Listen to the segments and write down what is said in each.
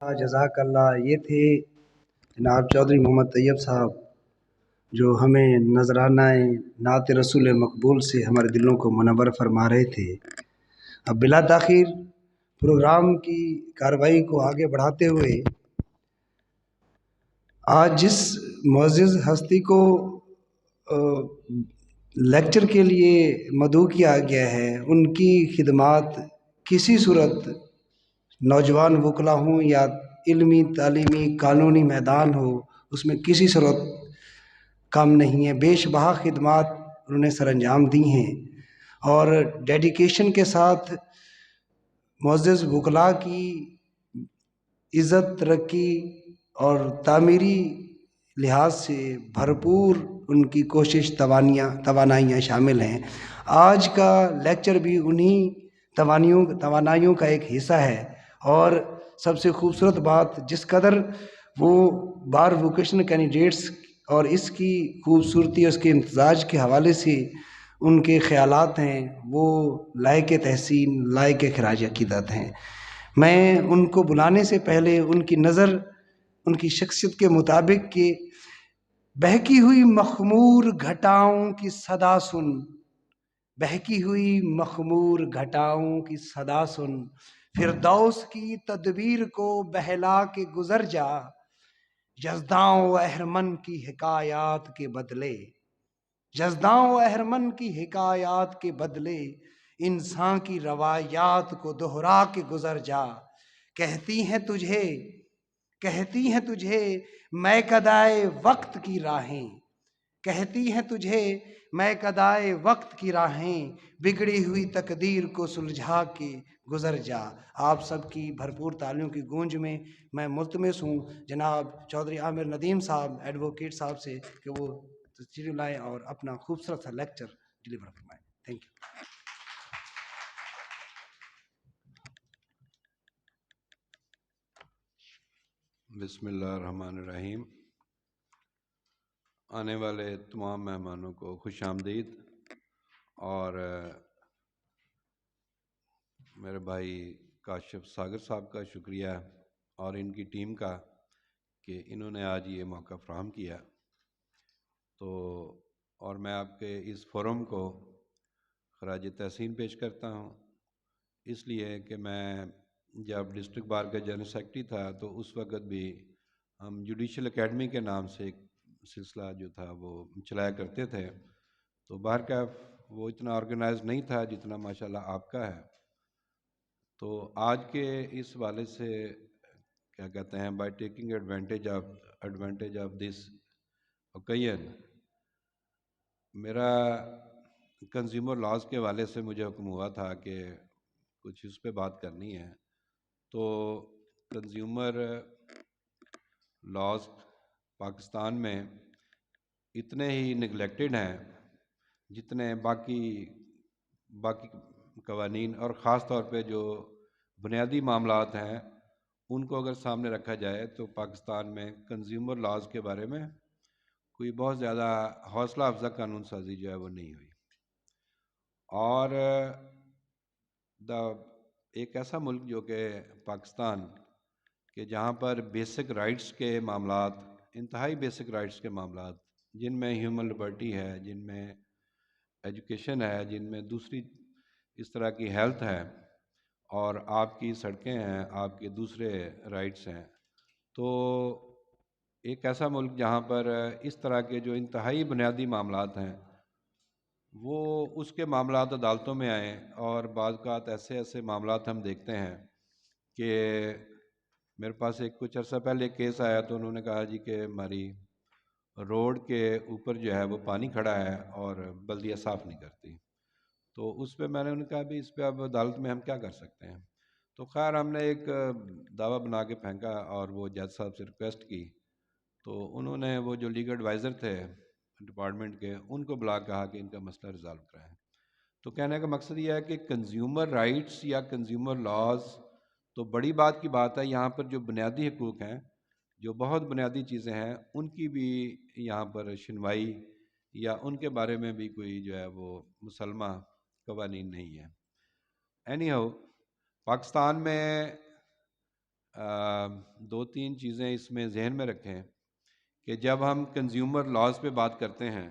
جزاک اللہ. یہ تھے جناب چودھری محمد طیب صاحب جو ہمیں نذرانہ نعت رسول مقبول سے ہمارے دلوں کو منور فرما رہے تھے. اب بلا تاخیر پروگرام کی کارروائی کو آگے بڑھاتے ہوئے آج جس معزز ہستی کو لیکچر کے لیے مدعو کیا گیا ہے، ان کی خدمات کسی صورت نوجوان وکلا ہوں یا علمی تعلیمی قانونی میدان ہو، اس میں کسی صورت کم نہیں ہے. بیش بہا خدمات انہوں نے سر انجام دی ہیں اور ڈیڈیکیشن کے ساتھ معزز وکلاء کی عزت ترقی اور تعمیری لحاظ سے بھرپور ان کی کوشش توانائیاں شامل ہیں. آج کا لیکچر بھی انہی توانائیوں کا ایک حصہ ہے. اور سب سے خوبصورت بات، جس قدر وہ بار ووکیشنل کینڈیڈیٹس اور اس کی خوبصورتی اور اس کے امتزاج کے حوالے سے ان کے خیالات ہیں، وہ لائق تحسین، لائق خراج عقیدت ہیں. میں ان کو بلانے سے پہلے ان کی نظر ان کی شخصیت کے مطابق کہ بہکی ہوئی مخمور گھٹاؤں کی صدا سن، بہکی ہوئی مخمور گھٹاؤں کی صدا سن، فردوس کی تدبیر کو بہلا کے گزر جا، یزداں و اہرمن کی حکایات کے بدلے، یزداں و اہرمن کی حکایات کے بدلے انسان کی روایات کو دہرا کے گزر جا. کہتی ہیں تجھے میں قدائے وقت کی راہیں، کہتی ہیں تجھے میں قدائے وقت کی راہیں، بگڑی ہوئی تقدیر کو سلجھا کے گزر جا. آپ سب کی بھرپور تالیوں کی گونج میں ملتمس ہوں جناب چودھری عامر ندیم صاحب ایڈوکیٹ صاحب سے کہ وہ تشریف لائیں اور اپنا خوبصورت سا لیکچر ڈلیور فرمائیں. Thank you. بسم اللہ الرحمن الرحیم. آنے والے تمام مہمانوں کو خوش آمدید. اور میرے بھائی کاشف ساگر صاحب کا شکریہ اور ان کی ٹیم کا کہ انہوں نے آج یہ موقع فراہم کیا. تو اور میں آپ کے اس فورم کو خراج تحسین پیش کرتا ہوں، اس لیے کہ میں جب ڈسٹرکٹ بار کا جنرل سیکرٹری تھا تو اس وقت بھی ہم جوڈیشل اکیڈمی کے نام سے ایک سلسلہ جو تھا وہ چلایا کرتے تھے. تو بہرکیف وہ اتنا آرگنائز نہیں تھا جتنا ماشاءاللہ آپ کا ہے. تو آج کے اس والے سے کیا کہتے ہیں، by taking advantage of this occasion, میرا کنزیومر لاز کے حوالے سے مجھے حکم ہوا تھا کہ کچھ اس پہ بات کرنی ہے. تو کنزیومر لاز پاکستان میں اتنے ہی نگلیکٹڈ ہیں جتنے باقی قوانین، اور خاص طور پہ جو بنیادی معاملات ہیں ان کو اگر سامنے رکھا جائے تو پاکستان میں کنزیومر لاز کے بارے میں کوئی بہت زیادہ حوصلہ افزا قانون سازی جو ہے وہ نہیں ہوئی. اور ایک ایسا ملک جو کہ پاکستان کہ جہاں پر بیسک رائٹس کے معاملات، انتہائی بیسک رائٹس کے معاملات، جن میں ہیومن لبرٹی ہے، جن میں ایجوکیشن ہے، جن میں دوسری اس طرح کی ہیلتھ ہے، اور آپ کی سڑکیں ہیں، آپ کے دوسرے رائٹس ہیں. تو ایک ایسا ملک جہاں پر اس طرح کے جو انتہائی بنیادی معاملات ہیں وہ اس کے معاملات عدالتوں میں آئیں، اور بعض اوقات ایسے معاملات ہم دیکھتے ہیں کہ میرے پاس کچھ عرصہ پہلے ایک کیس آیا تو انہوں نے کہا جی کہ ہماری روڈ کے اوپر جو ہے وہ پانی کھڑا ہے اور بلدیہ صاف نہیں کرتی. تو اس پہ میں نے انہیں کہا بھی اس پہ اب عدالت میں ہم کیا کر سکتے ہیں. تو خیر ہم نے ایک دعویٰ بنا کے پھینکا اور وہ جج صاحب سے ریکویسٹ کی. تو انہوں نے وہ جو لیگل ایڈوائزر تھے ڈپارٹمنٹ کے، ان کو بلا کہا کہ ان کا مسئلہ ریزالو کرائیں. تو کہنے کا مقصد یہ ہے کہ کنزیومر رائٹس یا کنزیومر لاز تو بڑی بات کی بات ہے، یہاں پر جو بنیادی حقوق ہیں، جو بہت بنیادی چیزیں ہیں، ان کی بھی یہاں پر شنوائی یا ان کے بارے میں بھی کوئی جو ہے وہ مسلمہ قوانین نہیں ہے. اینی ہاؤ، پاکستان میں دو تین چیزیں اس میں ذہن میں رکھیں کہ جب ہم کنزیومر لاز پہ بات کرتے ہیں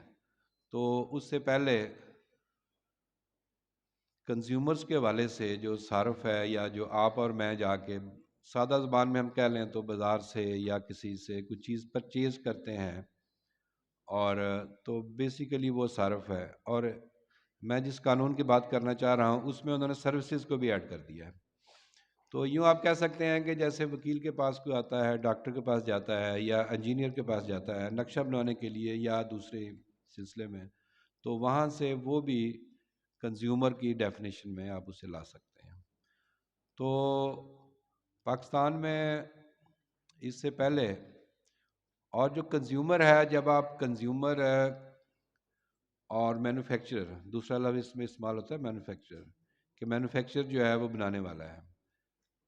تو اس سے پہلے کنزیومرز کے حوالے سے جو صارف ہے یا جو آپ اور میں جا کے سادہ زبان میں ہم کہہ لیں تو بازار سے یا کسی سے کچھ چیز پرچیز کرتے ہیں، اور تو بیسیکلی وہ صارف ہے، اور میں جس قانون کی بات کرنا چاہ رہا ہوں اس میں انہوں نے سروسز کو بھی ایڈ کر دیا ہے۔ تو یوں آپ کہہ سکتے ہیں کہ جیسے وکیل کے پاس کوئی آتا ہے، ڈاکٹر کے پاس جاتا ہے یا انجینئر کے پاس جاتا ہے نقشہ بنانے کے لیے یا دوسرے سلسلے میں، تو وہاں سے وہ بھی کنزیومر کی ڈیفینیشن میں آپ اسے لا سکتے ہیں۔ تو پاکستان میں اس سے پہلے اور جو کنزیومر ہے، جب آپ کنزیومر اور مینوفیکچرر، دوسرا لفظ اس میں استعمال ہوتا ہے مینوفیکچرر، کہ مینوفیکچرر جو ہے وہ بنانے والا ہے،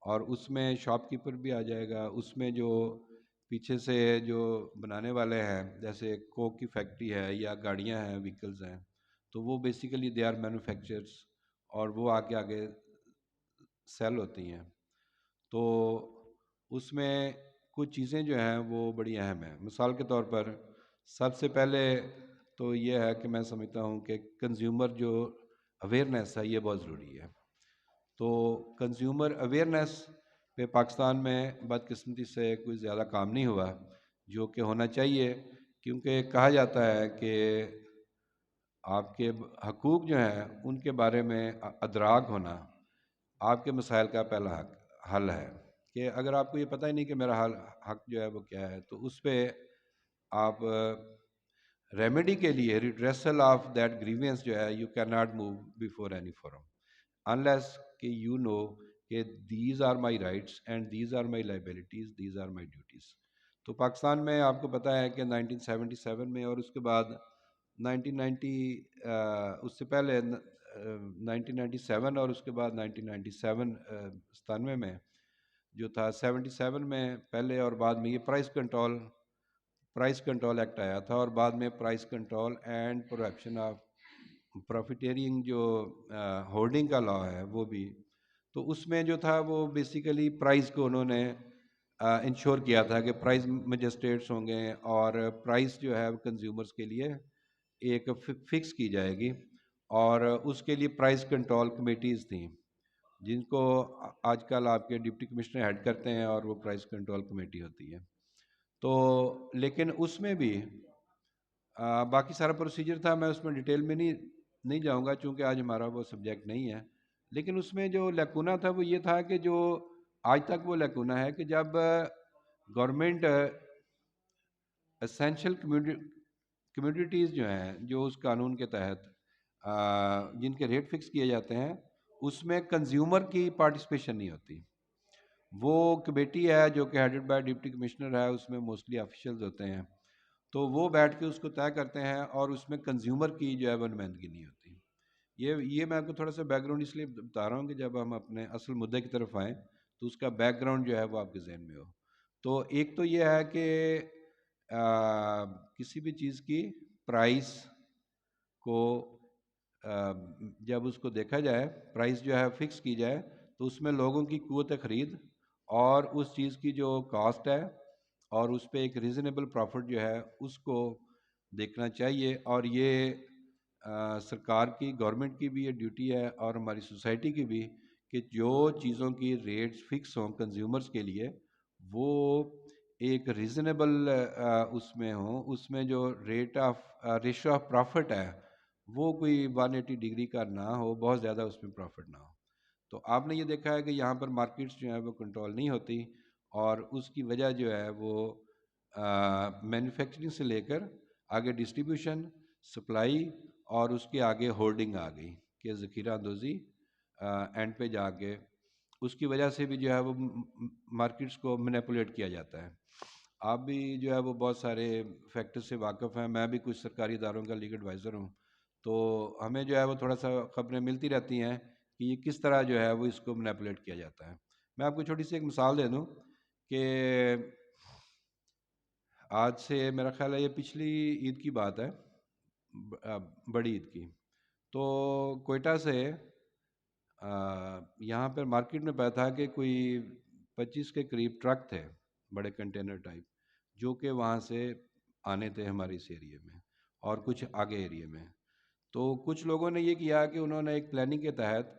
اور اس میں شاپ کیپر بھی آ جائے گا، اس میں جو پیچھے سے جو بنانے والے ہیں جیسے کوک کی فیکٹری ہے یا گاڑیاں ہیں، وہیکلز ہیں، تو وہ بیسیکلی دے آر مینوفیکچررز، اور وہ آگے سیل ہوتی ہیں۔ تو اس میں کچھ چیزیں جو ہیں وہ بڑی اہم ہیں۔ مثال کے طور پر سب سے پہلے تو یہ ہے کہ میں سمجھتا ہوں کہ کنزیومر جو اویئرنیس ہے یہ بہت ضروری ہے۔ تو کنزیومر اویئرنیس پہ پاکستان میں بدقسمتی سے کوئی زیادہ کام نہیں ہوا، جو کہ ہونا چاہیے، کیونکہ کہا جاتا ہے کہ آپ کے حقوق جو ہیں ان کے بارے میں ادراک ہونا آپ کے مسائل کا پہلا حل ہے، کہ اگر آپ کو یہ پتہ ہی نہیں کہ میرا حق جو ہے وہ کیا ہے، تو اس پہ آپ ریمیڈی کے لیے ریڈریسل آف دیٹ گریوینس جو ہے، you cannot move before any forum unless کہ یو نو کہ these are my rights and these are my liabilities, these are my duties. تو پاکستان میں آپ کو پتہ ہے کہ 1977 میں اور اس کے بعد 1990 اس سے پہلے 1997 اور اس کے بعد 1997 97 میں جو تھا، 77 میں پہلے اور بعد میں یہ پرائس کنٹرول ایکٹ آیا تھا، اور بعد میں پرائس کنٹرول اینڈ پروہیبشن آف پروفیٹیرنگ جو ہولڈنگ کا لا ہے وہ بھی۔ تو اس میں جو تھا وہ بیسیکلی پرائز کو انہوں نے انشور کیا تھا کہ پرائز مجسٹریٹس ہوں گے، اور پرائز جو ہے کنزیومرز کے لیے ایک فکس کی جائے گی، اور اس کے لیے پرائز کنٹرول کمیٹیز تھیں جن کو آج کل آپ کے ڈپٹی کمشنر ہیڈ کرتے ہیں، اور وہ پرائز کنٹرول کمیٹی ہوتی ہے۔ تو لیکن اس میں بھی باقی سارا پروسیجر تھا، میں اس میں ڈیٹیل میں نہیں جاؤں گا چونکہ آج ہمارا وہ سبجیکٹ نہیں ہے، لیکن اس میں جو لیکونہ تھا وہ یہ تھا کہ جو آج تک وہ لیکونہ ہے کہ جب گورنمنٹ اسینشل کمیونٹیز جو ہیں جو اس قانون کے تحت جن کے ریٹ فکس کیے جاتے ہیں، اس میں کنزیومر کی پارٹیسپیشن نہیں ہوتی۔ وہ کمیٹی ہے جو کہ ہیڈڈ بائی ڈپٹی کمشنر ہے، اس میں موسٹلی آفیشلز ہوتے ہیں، تو وہ بیٹھ کے اس کو طے کرتے ہیں، اور اس میں کنزیومر کی جو ہے وہ نمائندگی نہیں ہوتی۔ یہ میں آپ کو تھوڑا سا بیک گراؤنڈ اس لیے بتا رہا ہوں کہ جب ہم اپنے اصل مدعے کی طرف آئیں تو اس کا بیک گراؤنڈ جو ہے وہ آپ کے ذہن میں ہو۔ تو ایک تو یہ ہے کہ کسی بھی چیز کی پرائس کو جب اس کو دیکھا جائے، پرائس جو ہے فکس کی جائے، تو اس میں لوگوں کی قوت خرید اور اس چیز کی جو کاسٹ ہے اور اس پہ ایک ریزنیبل پروفٹ جو ہے اس کو دیکھنا چاہیے، اور یہ سرکار کی، گورنمنٹ کی بھی یہ ڈیوٹی ہے، اور ہماری سوسائٹی کی بھی، کہ جو چیزوں کی ریٹس فکس ہوں کنزیومرز کے لیے وہ ایک ریزنیبل اس میں ہوں، اس میں جو ریشو آف پروفٹ ہے وہ کوئی 180 ڈگری کا نہ ہو، بہت زیادہ اس میں پروفٹ نہ ہو۔ تو آپ نے یہ دیکھا ہے کہ یہاں پر مارکیٹس جو ہیں وہ کنٹرول نہیں ہوتی، اور اس کی وجہ جو ہے وہ مینوفیکچرنگ سے لے کر آگے ڈسٹریبیوشن، سپلائی، اور اس کے آگے ہولڈنگ آ گئی کہ ذخیرہ اندوزی اینڈ پہ جا کے اس کی وجہ سے بھی جو ہے وہ مارکیٹس کو مینیپولیٹ کیا جاتا ہے۔ آپ بھی جو ہے وہ بہت سارے فیکٹر سے واقف ہیں، میں بھی کچھ سرکاری اداروں کا لیگل ایڈوائزر ہوں، تو ہمیں جو ہے وہ تھوڑا سا خبریں ملتی رہتی ہیں کہ یہ کس طرح جو ہے وہ اس کو مینیپولیٹ کیا جاتا ہے۔ میں آپ کو چھوٹی سی ایک مثال دے دوں کہ آج سے میرا خیال ہے یہ پچھلی عید کی بات ہے، بڑی عید کی، تو کوئٹہ سے یہاں پر مارکیٹ میں پتا تھا کہ کوئی 25 کے قریب ٹرک تھے، بڑے کنٹینر ٹائپ، جو کہ وہاں سے آنے تھے ہمارے اس ایریے میں اور کچھ آگے ایریے میں۔ تو کچھ لوگوں نے یہ کیا کہ انہوں نے ایک پلاننگ کے تحت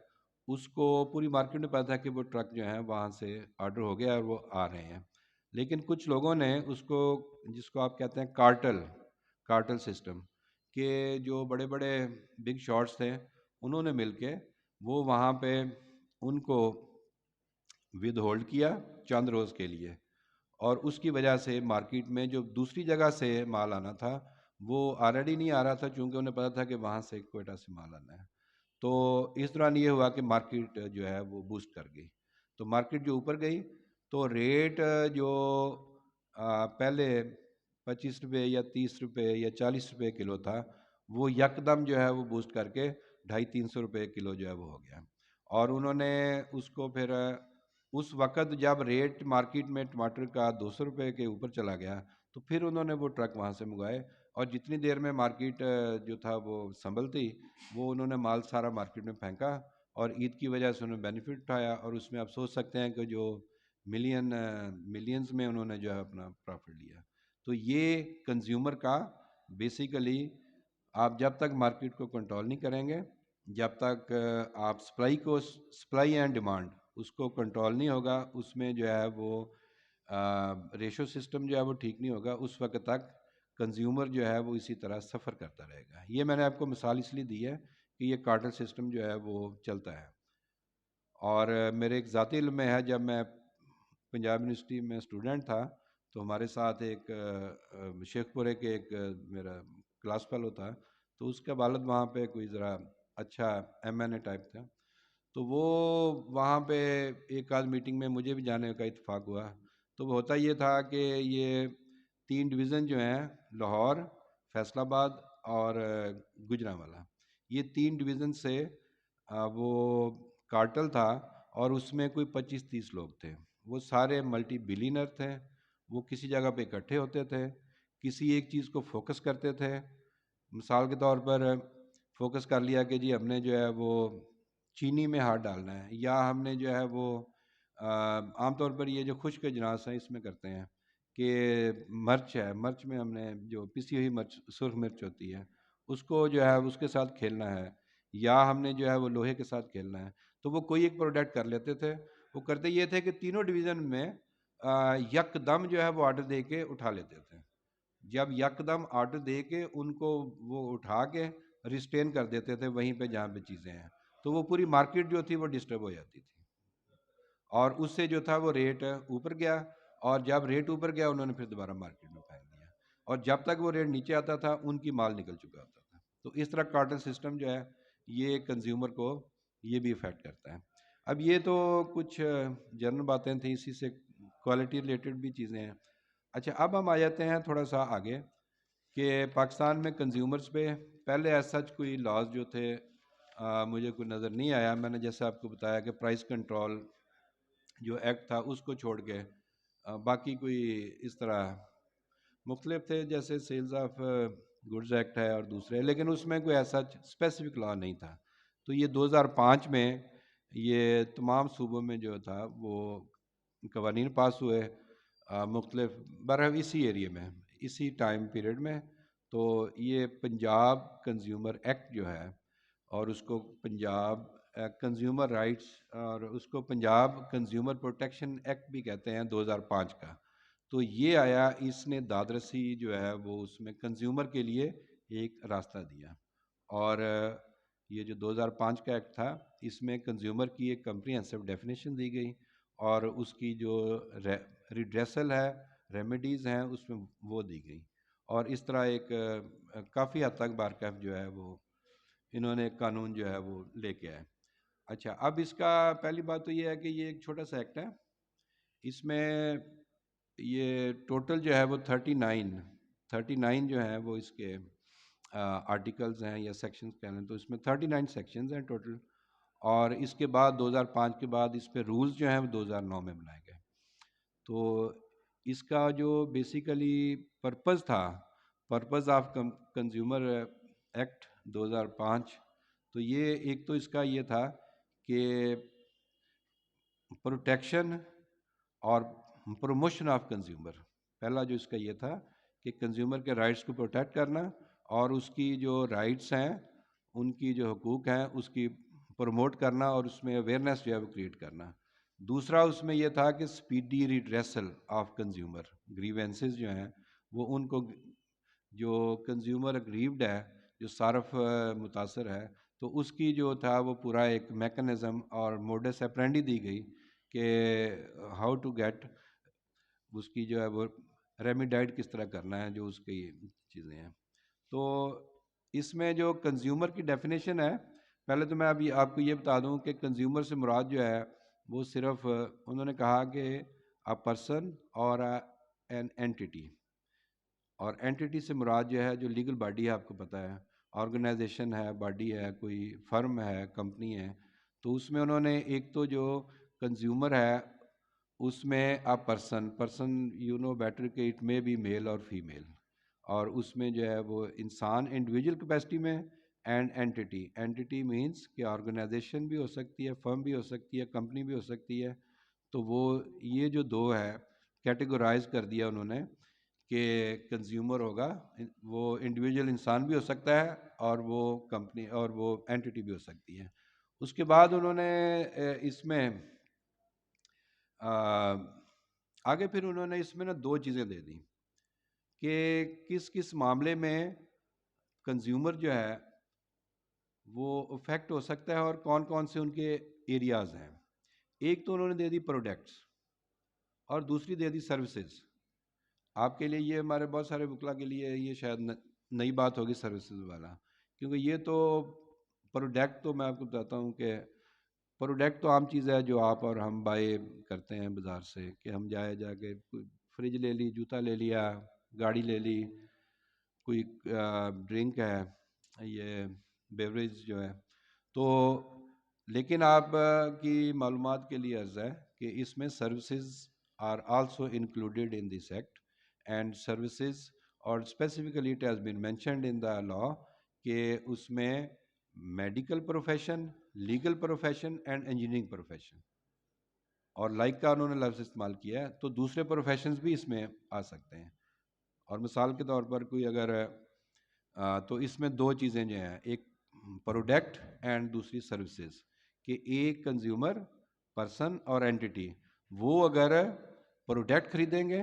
اس کو پوری مارکیٹ میں پتا تھا کہ وہ ٹرک جو ہیں وہاں سے آرڈر ہو گیا اور وہ آ رہے ہیں، لیکن کچھ لوگوں نے اس کو، جس کو آپ کہتے ہیں کارٹل سسٹم، کہ جو بڑے بڑے بگ شاٹس تھے انہوں نے مل کے وہ وہاں پہ ان کو ود ہولڈ کیا چند روز کے لیے، اور اس کی وجہ سے مارکیٹ میں جو دوسری جگہ سے مال آنا تھا وہ آلریڈی نہیں آ رہا تھا، چونکہ انہیں پتا تھا کہ وہاں سے کوئٹہ سے مال آنا ہے۔ تو اس دوران یہ ہوا کہ مارکیٹ جو ہے وہ بوسٹ کر گئی، تو مارکیٹ جو اوپر گئی تو ریٹ جو پہلے 25 روپے یا 30 روپے یا 40 روپے کلو تھا، وہ یکدم جو ہے وہ بوسٹ کر کے 250-300 روپے کلو جو ہے وہ ہو گیا۔ اور انہوں نے اس کو پھر اس وقت جب ریٹ مارکیٹ میں ٹماٹر کا 200 روپے کے اوپر چلا گیا تو پھر انہوں نے وہ ٹرک وہاں سے منگوائے، اور جتنی دیر میں مارکیٹ جو تھا وہ سنبھلتی، وہ انہوں نے مال سارا مارکیٹ میں پھینکا، اور عید کی وجہ سے انہوں نے بینیفٹ اٹھایا، اور اس میں آپ سوچ سکتے ہیں کہ جو ملینز میں انہوں نے جو ہے اپنا پروفٹ لیا۔ تو یہ کنزیومر کا بیسیکلی، آپ جب تک مارکیٹ کو کنٹرول نہیں کریں گے، جب تک آپ سپلائی اینڈ ڈیمانڈ اس کو کنٹرول نہیں ہوگا، اس میں جو ہے وہ ریشو سسٹم جو ہے وہ ٹھیک نہیں ہوگا، اس وقت تک کنزیومر جو ہے وہ اسی طرح سفر کرتا رہے گا۔ یہ میں نے آپ کو مثال اس لیے دی ہے کہ یہ کارٹل سسٹم جو ہے وہ چلتا ہے۔ اور میرے ایک ذاتی علم میں ہے، جب میں پنجاب یونیورسٹی میں اسٹوڈنٹ تھا تو ہمارے ساتھ ایک شیخ پورے کے ایک میرا کلاس فیلو تھا، تو اس کا والد وہاں پہ کوئی ذرا اچھا MNA ٹائپ تھا، تو وہ وہاں پہ ایک آدھ میٹنگ میں مجھے بھی جانے کا اتفاق ہوا۔ تو وہ ہوتا یہ تھا کہ یہ 3 ڈویژن جو ہیں، لاہور، فیصل آباد اور گجرانوالہ، یہ 3 ڈویژن سے وہ کارٹل تھا، اور اس میں کوئی 25-30 لوگ تھے، وہ سارے ملٹی بلینر تھے، وہ کسی جگہ پہ اکٹھے ہوتے تھے، کسی ایک چیز کو فوکس کرتے تھے۔ مثال کے طور پر فوکس کر لیا کہ جی ہم نے جو ہے وہ چینی میں ہاتھ ڈالنا ہے، یا ہم نے جو ہے وہ عام طور پر یہ جو خشک اجناس ہیں اس میں کرتے ہیں کہ مرچ ہے، مرچ میں ہم نے جو پسی ہوئی مرچ، سرخ مرچ ہوتی ہے، اس کو جو ہے اس کے ساتھ کھیلنا ہے، یا ہم نے جو ہے وہ لوہے کے ساتھ کھیلنا ہے۔ تو وہ کوئی ایک پروڈکٹ کر لیتے تھے، وہ کرتے یہ تھے کہ تینوں ڈویژن میں یک دم جو ہے وہ آرڈر دے کے اٹھا لیتے تھے۔ جب یک دم آرڈر دے کے ان کو وہ اٹھا کے ریسٹین کر دیتے تھے وہیں پہ جہاں پہ چیزیں ہیں، تو وہ پوری مارکیٹ جو تھی وہ ڈسٹرب ہو جاتی تھی، اور اس سے جو تھا وہ ریٹ اوپر گیا، اور جب ریٹ اوپر گیا انہوں نے پھر دوبارہ مارکیٹ میں پھینک دیا، اور جب تک وہ ریٹ نیچے آتا تھا ان کی مال نکل چکا ہوتا تھا۔ تو اس طرح کارٹل سسٹم جو ہے یہ کنزیومر کو یہ بھی افیکٹ کرتا ہے۔ اب یہ تو کچھ جنرل باتیں تھیں، اسی سے کوالٹی ریلیٹڈ بھی چیزیں ہیں۔ اچھا، اب ہم آ جاتے ہیں تھوڑا سا آگے کہ پاکستان میں کنزیومرز پہ پہلے ایز سچ کوئی لاز جو تھے مجھے کوئی نظر نہیں آیا۔ میں نے جیسے آپ کو بتایا کہ پرائس کنٹرول جو ایکٹ تھا اس کو چھوڑ کے باقی کوئی اس طرح مختلف تھے، جیسے سیلز آف گڈز ایکٹ ہے اور دوسرے، لیکن اس میں کوئی ایسا اسپیسیفک لا نہیں تھا۔ تو یہ 2005 میں یہ تمام صوبوں میں جو تھا وہ قوانین پاس ہوئے مختلف برحق اسی ایریے میں، اسی ٹائم پیریڈ میں۔ تو یہ پنجاب کنزیومر ایکٹ جو ہے، اور اس کو پنجاب کنزیومر رائٹس، اور اس کو پنجاب کنزیومر پروٹیکشن ایکٹ بھی کہتے ہیں 2005 کا، تو یہ آیا، اس نے داد رسی جو ہے وہ اس میں کنزیومر کے لیے ایک راستہ دیا۔ اور یہ جو 2005 کا ایکٹ تھا اس میں کنزیومر کی ایک کمپریہنسو ڈیفینیشن دی گئی، اور اس کی جو ریڈریسل ہے، ریمیڈیز ہیں، اس میں وہ دی گئی، اور اس طرح ایک کافی حد تک بارکیف جو ہے وہ انہوں نے قانون جو ہے وہ لے کے آئے۔ اچھا، اب اس کا پہلی بات تو یہ ہے کہ یہ ایک چھوٹا سا ایکٹ ہے، اس میں یہ ٹوٹل جو ہے وہ 39 جو ہیں وہ اس کے آرٹیکلز ہیں یا سیکشنز کہہ لیں، تو اس میں 39 سیکشنز ہیں ٹوٹل، اور اس کے بعد 2005 کے بعد اس پہ رولز جو ہیں وہ 2009 میں بنائے گئے۔ تو اس کا جو بیسیکلی پرپز تھا، پرپز آف کنزیومر ایکٹ 2005، تو یہ ایک تو اس کا یہ تھا کہ پروٹیکشن اور پروموشن آف کنزیومر. پہلا جو اس کا یہ تھا کہ کنزیومر کے رائٹس کو پروٹیکٹ کرنا اور اس کی جو رائٹس ہیں ان کی جو حقوق ہیں اس کی پروموٹ کرنا اور اس میں اویئرنیس جو ہے وہ کریٹ کرنا. دوسرا اس میں یہ تھا کہ speedy redressal of consumer grievances جو ہیں وہ ان کو جو کنزیومر اگریوڈ ہے جو صارف متاثر ہے تو اس کی جو تھا وہ پورا ایک میکنزم اور موڈس اپرینڈی دی گئی کہ ہاؤ ٹو گیٹ اس کی جو ہے وہ ریمیڈائڈ کس طرح کرنا ہے جو اس کی چیزیں ہیں. تو اس میں جو کنزیومر کی ڈیفینیشن ہے پہلے تو میں ابھی آپ کو یہ بتا دوں کہ کنزیومر سے مراد جو ہے وہ صرف انہوں نے کہا کہ اے پرسن اور این اینٹی. اور اینٹی سے مراد جو ہے جو لیگل باڈی ہے آپ کو پتہ ہے آرگنائزیشن ہے باڈی ہے کوئی فرم ہے کمپنی ہے. تو اس میں انہوں نے ایک تو جو کنزیومر ہے اس میں a person you know better کہ اٹ مے بی میل اور فیمیل اور اس میں جو ہے وہ انسان انڈیویجول کیپیسٹی میں اینڈ اینٹی مینس کہ آرگنائزیشن بھی ہو سکتی ہے فرم بھی ہو سکتی ہے کمپنی بھی ہو سکتی ہے. تو وہ یہ جو دو ہے کیٹیگورائز کر دیا انہوں نے کہ کنزیومر ہوگا وہ انڈیویجول انسان بھی ہو سکتا ہے اور وہ کمپنی اور وہ اینٹی بھی ہو سکتی ہے. اس کے بعد انہوں نے اس میں آگے پھر انہوں نے اس میں نا دو چیزیں دے دیں کہ کس کس معاملے میں کنزیومر جو ہے وہ افیکٹ ہو سکتا ہے اور کون کون سے ان کے ایریاز ہیں. ایک تو انہوں نے دے دی پروڈکٹس اور دوسری دے دی سروسز. آپ کے لیے یہ ہمارے بہت سارے وکلا کے لیے یہ شاید نئی بات ہوگی سروسز والا کیونکہ یہ تو پروڈکٹ تو میں آپ کو بتاتا ہوں کہ پروڈکٹ تو عام چیز ہے جو آپ اور ہم بائی کرتے ہیں بازار سے کہ ہم جا کے کوئی فریج لے لی جوتا لے لیا گاڑی لے لی کوئی ڈرنک ہے یہ بیوریج جو ہے. تو لیکن آپ کی معلومات کے لیے عرض ہے کہ اس میں services are also included in this act and services اور specifically it has been mentioned in the law کہ اس میں medical profession legal profession and engineering profession اور لائک کا انہوں نے لفظ استعمال کیا ہے تو دوسرے پروفیشنز بھی اس میں آ سکتے ہیں. اور مثال کے طور پر کوئی اگر تو اس میں دو چیزیں جو ہیں ایک پروڈکٹ اینڈ دوسری سروسز کہ ایک کنزیومر پرسن اور اینٹی وہ اگر پروڈکٹ خریدیں گے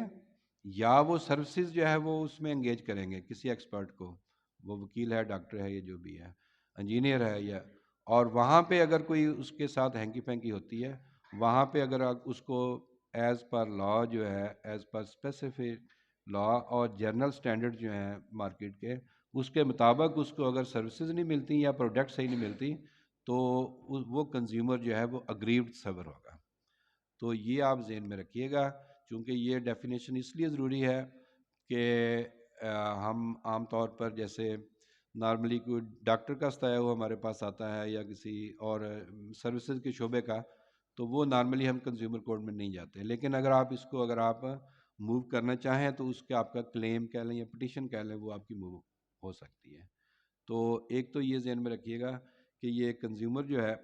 یا وہ سروسز جو ہے وہ اس میں انگیج کریں گے کسی ایکسپرٹ کو وہ وکیل ہے ڈاکٹر ہے یہ جو بھی ہے انجینئر ہے یا اور وہاں پہ اگر کوئی اس کے ساتھ ہینکی پینکی ہوتی ہے وہاں پہ اگر آپ اس کو ایز پر لا جو ہے ایز پر اسپیسیفک لا اور جرنل سٹینڈرڈ جو ہیں مارکیٹ کے اس کے مطابق اس کو اگر سروسز نہیں ملتی یا پروڈکٹ صحیح نہیں ملتی تو وہ کنزیومر جو ہے وہ اگریوڈ سبر ہوگا. تو یہ آپ ذہن میں رکھیے گا چونکہ یہ ڈیفینیشن اس لیے ضروری ہے کہ ہم عام طور پر جیسے نارملی کوئی ڈاکٹر کا ستایا ہوا ہمارے پاس آتا ہے یا کسی اور سروسز کے شعبے کا تو وہ نارملی ہم کنزیومر کورٹ میں نہیں جاتے لیکن اگر آپ اس کو اگر آپ موو کرنا چاہیں تو اس کے آپ کا کلیم کہہ لیں یا پٹیشن کہہ لیں وہ آپ کی موو ہو سکتی ہے. تو ایک تو یہ ذہن میں رکھیے گا کہ یہ کنزیومر جو ہے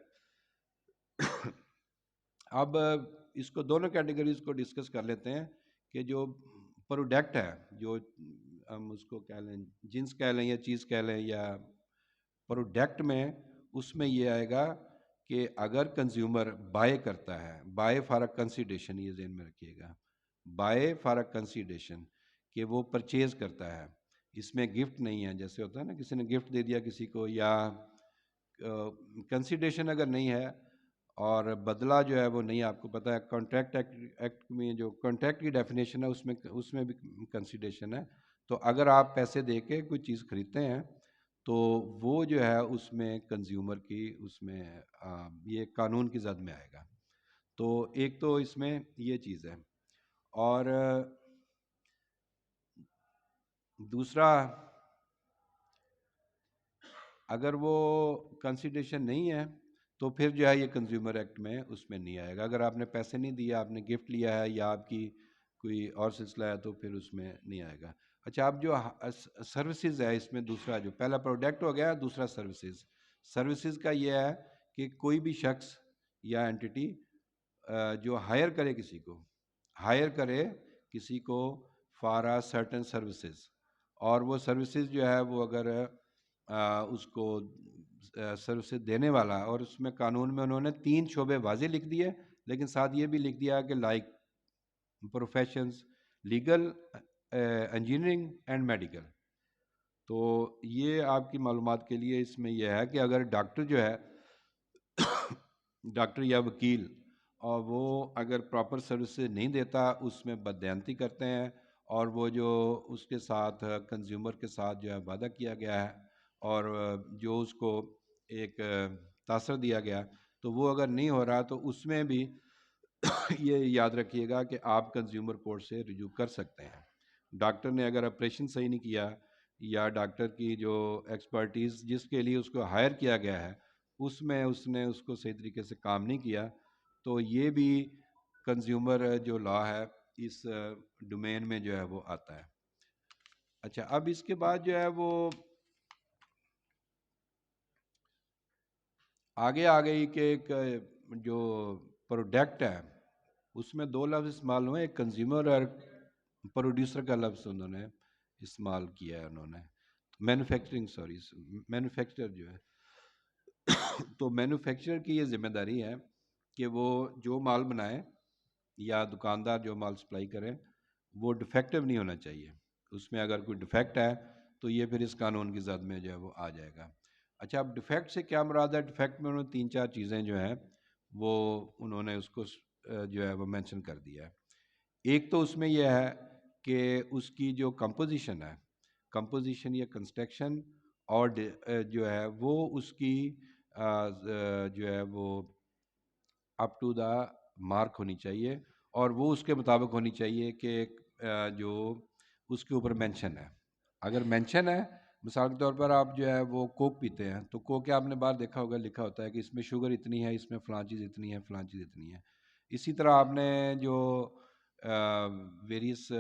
اب اس کو دونوں کیٹیگریز کو ڈسکس کر لیتے ہیں کہ جو پروڈکٹ ہے جو ہم اس کو کہہ لیں جنس کہہ لیں یا چیز کہہ لیں یا پروڈکٹ میں اس میں یہ آئے گا کہ اگر کنزیومر بائی کرتا ہے بائی فار اے کنسیڈریشن یہ ذہن میں رکھیے گا بائی فار اے کنسیڈریشن کہ وہ پرچیز کرتا ہے اس میں گفٹ نہیں ہے جیسے ہوتا ہے نا کسی نے گفٹ دے دیا کسی کو یا کنسیڈریشن اگر نہیں ہے اور بدلہ جو ہے وہ نہیں آپ کو پتہ ہے کانٹریکٹ ایکٹ میں جو کانٹریکٹ کی ڈیفینیشن ہے اس میں بھی کنسیڈریشن ہے. تو اگر آپ پیسے دے کے کوئی چیز خریدتے ہیں تو وہ جو ہے اس میں کنزیومر کی اس میں یہ قانون کی زد میں آئے گا. تو ایک تو اس میں یہ چیز ہے اور دوسرا اگر وہ کنسیڈریشن نہیں ہے تو پھر جو ہے یہ کنزیومر ایکٹ میں اس میں نہیں آئے گا. اگر آپ نے پیسے نہیں دیے آپ نے گفٹ لیا ہے یا آپ کی کوئی اور سلسلہ ہے تو پھر اس میں نہیں آئے گا. اچھا اب جو سروسز ہے اس میں دوسرا جو پہلا پروڈکٹ ہو گیا دوسرا سروسز کا یہ ہے کہ کوئی بھی شخص یا اینٹی جو ہائر کرے کسی کو ہائر کرے کسی کو فار آ سرٹن سروسز، اور وہ سروسز جو ہے وہ اگر اس کو سروسز دینے والا، اور اس میں قانون میں انہوں نے 3 شعبے واضح لکھ دیے، لیکن ساتھ یہ بھی لکھ دیا کہ like professions, legal, engineering and medical. تو یہ آپ کی معلومات کے لیے اس میں یہ ہے کہ اگر ڈاکٹر جو ہے ڈاکٹر یا وکیل، اور وہ اگر پراپر سروسز نہیں دیتا، اس میں بددیانتی کرتے ہیں، اور وہ جو اس کے ساتھ کنزیومر کے ساتھ جو ہے وعدہ کیا گیا ہے، اور جو اس کو ایک تاثر دیا گیا، تو وہ اگر نہیں ہو رہا تو اس میں بھی یہ یاد رکھیے گا کہ آپ کنزیومر کورٹ سے رجوع کر سکتے ہیں۔ ڈاکٹر نے اگر آپریشن صحیح نہیں کیا، یا ڈاکٹر کی جو ایکسپرٹیز جس کے لیے اس کو ہائر کیا گیا ہے اس میں اس نے اس کو صحیح طریقے سے کام نہیں کیا، تو یہ بھی کنزیومر جو لا ہے اس ڈومین میں جو ہے وہ آتا ہے۔ اچھا، اب اس کے بعد جو ہے وہ آگے آ گئی کہ ایک جو پروڈکٹ ہے اس میں 2 لفظ استعمال ہوئے، ایک کنزیومر اور پروڈیوسر کا لفظ انہوں نے استعمال کیا ہے، انہوں نے مینوفیکچر جو ہے تو مینوفیکچرر کی یہ ذمہ داری ہے کہ وہ جو مال بنائے یا دکاندار جو مال سپلائی کرے وہ ڈیفیکٹو نہیں ہونا چاہیے، اس میں اگر کوئی ڈیفیکٹ ہے تو یہ پھر اس قانون کی زد میں جو ہے وہ آ جائے گا۔ اچھا، اب ڈیفیکٹ سے کیا مراد ہے؟ ڈیفیکٹ میں انہوں نے 3-4 چیزیں جو ہیں وہ انہوں نے اس کو جو ہے وہ مینشن کر دیا ہے۔ ایک تو اس میں یہ ہے کہ اس کی جو کمپوزیشن یا کنسٹرکشن اور جو ہے وہ اس کی جو ہے وہ اپ ٹو دا مارک ہونی چاہیے، اور وہ اس کے مطابق ہونی چاہیے کہ جو اس کے اوپر مینشن ہے۔ اگر مینشن ہے، مثال کے طور پر آپ جو ہے وہ کوک پیتے ہیں تو کوک آپ نے باہر دیکھا ہوگا، لکھا ہوتا ہے کہ اس میں شوگر اتنی ہے، اس میں فلاں چیز اتنی ہے، فلاں چیز اتنی ہے۔ اسی طرح آپ نے جو ویریس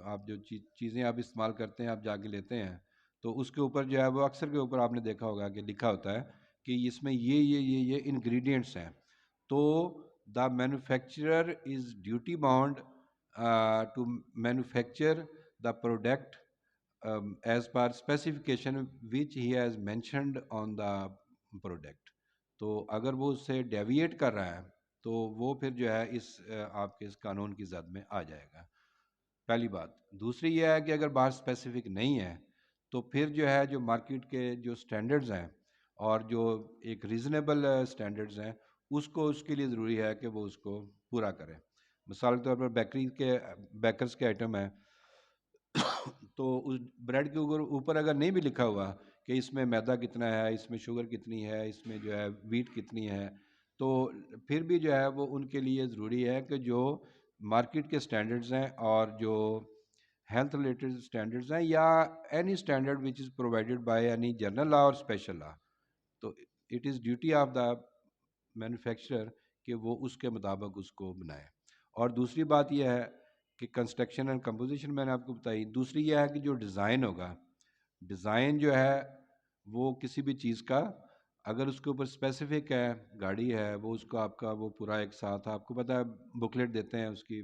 آپ جو چیزیں آپ استعمال کرتے ہیں، آپ جا کے لیتے ہیں تو اس کے اوپر جو ہے وہ اکثر کے اوپر آپ نے دیکھا ہوگا کہ لکھا ہوتا ہے کہ اس میں یہ انگریڈینٹس ہیں۔ تو the manufacturer is duty bound to manufacture the product as per specification which he has mentioned on the product. تو اگر وہ اس سے ڈیویٹ کر رہا ہے تو وہ پھر جو ہے اس آپ کے اس قانون کی زد میں آ جائے گا، پہلی بات۔ دوسری یہ ہے کہ اگر بات اسپیسیفک نہیں ہے تو پھر جو ہے جو مارکیٹ کے جو سٹینڈرڈز ہیں اور جو ایک ریزنیبل سٹینڈرڈز ہیں اس کو اس کے لیے ضروری ہے کہ وہ اس کو پورا کرے۔ مثال کے طور پر بیکرز کے آئٹم ہیں تو اس بریڈ کے اوپر اگر نہیں بھی لکھا ہوا کہ اس میں میدا کتنا ہے، اس میں شوگر کتنی ہے، اس میں جو ہے ویٹ کتنی ہے، تو پھر بھی جو ہے وہ ان کے لیے ضروری ہے کہ جو مارکیٹ کے سٹینڈرڈز ہیں اور جو ہیلتھ ریلیٹڈ سٹینڈرڈز ہیں یا any standard which is provided by any general law اور اسپیشل لا، تو it is duty of the manufacturer کہ وہ اس کے مطابق اس کو بنائے۔ اور دوسری بات یہ ہے کہ کنسٹرکشن اینڈ کمپوزیشن میں نے آپ کو بتائی۔ دوسری یہ ہے کہ جو ڈیزائن ہوگا، ڈیزائن جو ہے وہ کسی بھی چیز کا اگر اس کے اوپر اسپیسیفک ہے، گاڑی ہے وہ اس کو آپ کا وہ پورا ایک ساتھ آپ کو پتہ ہے بکلیٹ دیتے ہیں، اس کی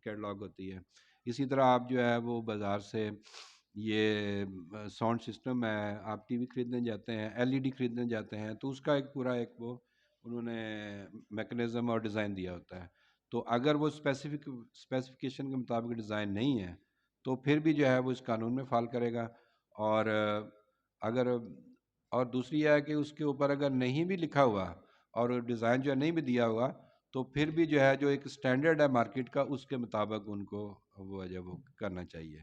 کیٹلاگ ہوتی ہے۔ اسی طرح آپ جو ہے وہ بازار سے یہ ساؤنڈ سسٹم ہے، آپ ٹی وی خریدنے جاتے ہیں، ایل ای ڈی خریدنے جاتے ہیں تو اس کا ایک پورا ایک وہ انہوں نے میکنزم اور ڈیزائن دیا ہوتا ہے۔ تو اگر وہ اسپیسیفکیشن کے مطابق ڈیزائن نہیں ہے تو پھر بھی جو ہے وہ اس قانون میں فال کرے گا۔ اور اگر اور دوسری یہ ہے کہ اس کے اوپر اگر نہیں بھی لکھا ہوا اور ڈیزائن جو ہے نہیں بھی دیا ہوا تو پھر بھی جو ہے جو ایک سٹینڈرڈ ہے مارکیٹ کا اس کے مطابق ان کو وہ جو وہ کرنا چاہیے۔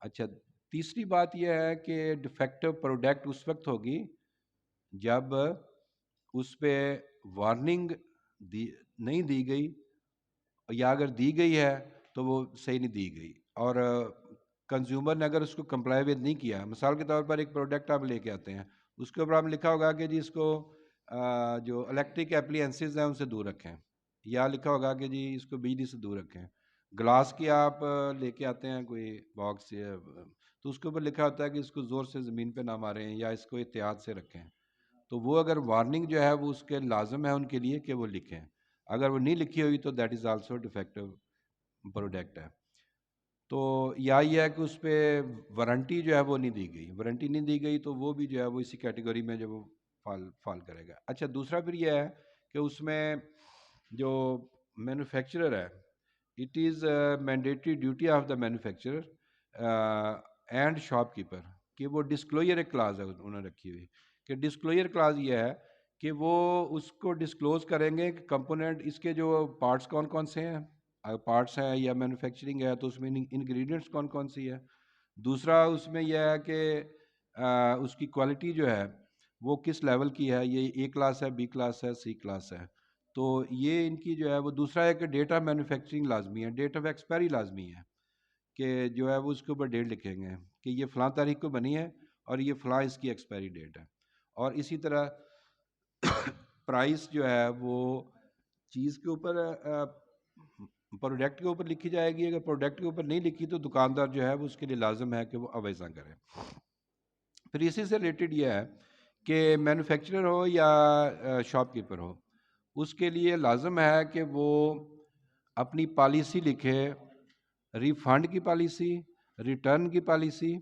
اچھا، تیسری بات یہ ہے کہ ڈیفیکٹو پروڈکٹ اس وقت ہوگی جب اس پہ وارننگ نہیں دی گئی، یا اگر دی گئی ہے تو وہ صحیح نہیں دی گئی، اور کنزیومر نے اگر اس کو کمپلائی ود نہیں کیا۔ مثال کے طور پر ایک پروڈکٹ آپ لے کے آتے ہیں، اس کے اوپر آپ لکھا ہوگا کہ جی اس کو جو الیکٹرک اپلائنسز ہیں ان سے دور رکھیں، یا لکھا ہوگا کہ جی اس کو بجلی سے دور رکھیں۔ گلاس کی آپ لے کے آتے ہیں کوئی باکس تو اس کے اوپر لکھا ہوتا ہے کہ اس کو زور سے زمین پہ نہ ماریں یا اس کو احتیاط سے رکھیں۔ تو وہ اگر وارننگ جو ہے وہ اس کے لازم ہے ان کے لیے کہ وہ لکھیں، اگر وہ نہیں لکھی ہوئی تو that is also de facto product ہے. تو یا یہ ہے کہ اس پہ وارنٹی جو ہے وہ نہیں دی گئی، وارنٹی نہیں دی گئی تو وہ بھی جو ہے وہ اسی کیٹیگری میں جو وہ فال کرے گا. اچھا دوسرا پھر یہ ہے کہ اس میں جو مینوفیکچرر ہے، it is mandatory duty of the manufacturer and shop keeper کہ وہ ڈسکلوئر ایک کلاز ہے انہوں نے رکھی ہوئی کہ ڈسکلوئر کلاز یہ ہے کہ وہ اس کو ڈسکلوز کریں گے کہ کمپوننٹ اس کے جو پارٹس کون کون سے ہیں، پارٹس ہیں یا مینوفیکچرنگ ہے تو اس میں انگریڈینٹس کون کون سی ہے. دوسرا اس میں یہ ہے کہ اس کی کوالٹی جو ہے وہ کس لیول کی ہے، یہ اے کلاس ہے، بی کلاس ہے، سی کلاس ہے. تو یہ ان کی جو ہے وہ دوسرا ہے کہ ڈیٹ آف مینوفیکچرنگ لازمی ہے، ڈیٹ آف ایکسپائری لازمی ہے کہ جو ہے وہ اس کے اوپر ڈیٹ لکھیں گے کہ یہ فلاں تاریخ کو بنی ہے اور یہ فلاں اس کی ایکسپائری ڈیٹ ہے. اور اسی طرح پرائس جو ہے وہ چیز کے اوپر پروڈکٹ کے اوپر لکھی جائے گی. اگر پروڈکٹ کے اوپر نہیں لکھی تو دکاندار جو ہے وہ اس کے لیے لازم ہے کہ وہ اویزاں کرے. پھر اسی سے ریلیٹڈ یہ ہے کہ مینوفیکچرر ہو یا شاپ کیپر ہو، اس کے لیے لازم ہے کہ وہ اپنی پالیسی لکھے، ریفنڈ کی پالیسی، ریٹرن کی پالیسی،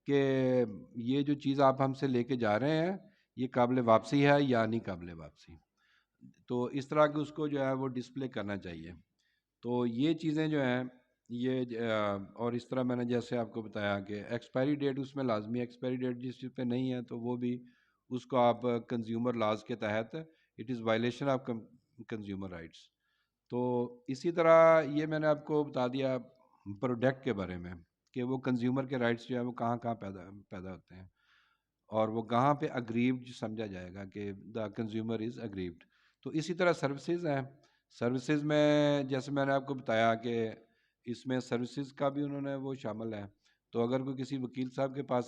کہ یہ جو چیز آپ ہم سے لے کے جا رہے ہیں یہ قابل واپسی ہے یا نہیں قابل واپسی. تو اس طرح کے اس کو جو ہے وہ ڈسپلے کرنا چاہیے. تو یہ چیزیں جو ہیں یہ اور اس طرح میں نے جیسے آپ کو بتایا کہ ایکسپائری ڈیٹ اس میں لازمی ہے، ایکسپائری ڈیٹ جس چیز پہ نہیں ہے تو وہ بھی اس کو آپ کنزیومر لاز کے تحت it is violation of consumer rights. تو اسی طرح یہ میں نے آپ کو بتا دیا پروڈکٹ کے بارے میں کہ وہ کنزیومر کے رائٹس جو ہیں وہ کہاں کہاں پیدا ہوتے ہیں اور وہ کہاں پہ اگریوڈ سمجھا جائے گا کہ دا کنزیومر از اگریوڈ. تو اسی طرح سروسز ہیں، سروسز میں جیسے میں نے آپ کو بتایا کہ اس میں سروسز کا بھی انہوں نے وہ شامل ہے. تو اگر کوئی کسی وکیل صاحب کے پاس